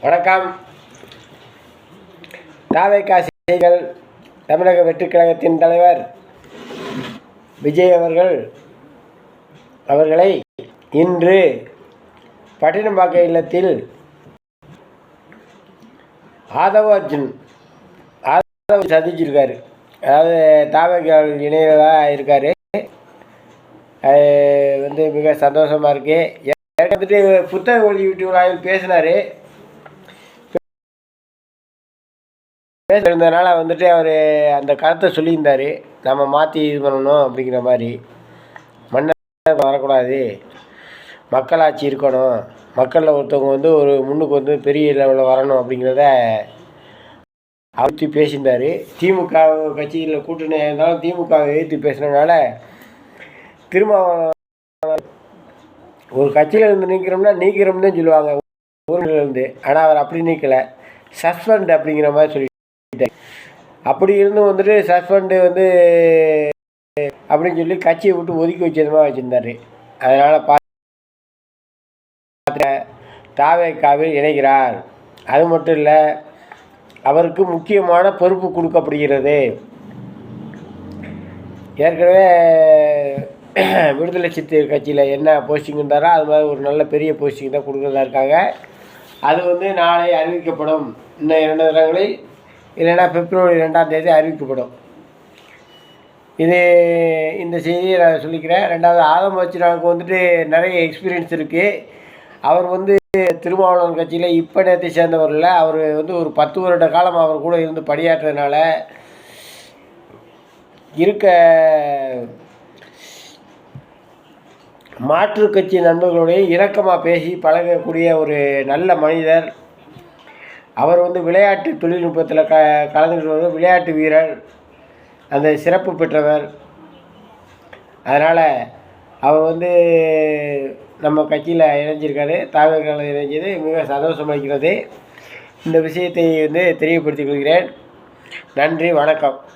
வணக்கம். தாவேகா செய்திகள். தமிழக வெற்றிக் கழகத்தின் தலைவர் விஜய் அவர்களை இன்று பட்டினப்பாக்கம் இல்லத்தில் ஆதவ அர்ஜுன் சந்திச்சிருக்காரு. அதாவது தாவேகா இணையதாக இருக்கார். அது மிக சந்தோஷமாக இருக்குது. வந்துட்டு புத்தக வெளியீட்டு விழாவில் பேசுகிறதுனால வந்துட்டு அவர் அந்த கருத்தை சொல்லியிருந்தார். நம்ம மாற்றி இது பண்ணணும் அப்படிங்கிற மாதிரி. மன்னர் வரக்கூடாது, மக்களாட்சி இருக்கணும், மக்களில் ஒருத்தவங்க ஒரு முன்னுக்கு பெரிய லெவலில் வரணும் அப்படிங்கிறத அவர்த்தி பேசியிருந்தார். திமுக கட்சியில் கூட்டணி இருந்தாலும் திமுகவை எதிர்த்து பேசுனதுனால திருமாவளவன் ஒரு கட்சியில் இருந்து நீக்கிறோம்னு தான் சொல்லுவாங்க ஊர்லேருந்து. ஆனால் அவர் அப்படி நீக்கலை, சஸ்பெண்ட் அப்படிங்கிற மாதிரி சொல்லிட்டார். அப்படி இருந்து சஸ்பெண்டு அப்படின்னு சொல்லி கட்சியை விட்டு ஒதுக்கி வச்சதுமாக வச்சுருந்தார். அதனால் தாவேகாவில் இணைகிறார். அது மட்டும் இல்லை, அவருக்கு முக்கியமான பொறுப்பு கொடுக்கப்படுகிறது. ஏற்கனவே விடுதலை சிறுத்தைகள் கட்சியில் என்ன போஸ்டிங் இருந்தாரோ அது மாதிரி ஒரு நல்ல பெரிய போஸ்டிங் தான் கொடுக்குறதா இருக்காங்க. அது நாளை அறிவிக்கப்படும். இன்னும் 2 தினங்களில் இல்லைன்னா பிப்ரவரி 2ஆம் தேதி அறிவிக்கப்படும். இந்த செய்தியை நான் சொல்லிக்கிறேன். 2வது, ஆதவ அர்ஜுனாவுக்கு நிறைய எக்ஸ்பீரியன்ஸ் இருக்குது. அவர் திருமாவளவன் கட்சியில் இப்போ நேரத்தை சேர்ந்தவர் இல்லை. அவர் ஒரு 10 வருட காலம் அவர் கூட இருந்து பணியாற்றுறதுனால மாற்று கட்சி நண்பர்களுடைய இரக்கமாக பேசி பழகக்கூடிய ஒரு நல்ல மனிதர். அவர் விளையாட்டு தொழில்நுட்பத்தில் கலந்துக்கிட்டு விளையாட்டு வீரர், அந்த சிறப்பு பெற்றவர். அதனால் அவர் நம்ம கட்சியில் இணைஞ்சிருக்காரு. தாவேகாவில் இணைஞ்சது மிக சந்தோஷமளிக்கிறது. இந்த விஷயத்தை தெரியப்படுத்திக் கொள்கிறேன். நன்றி, வணக்கம்.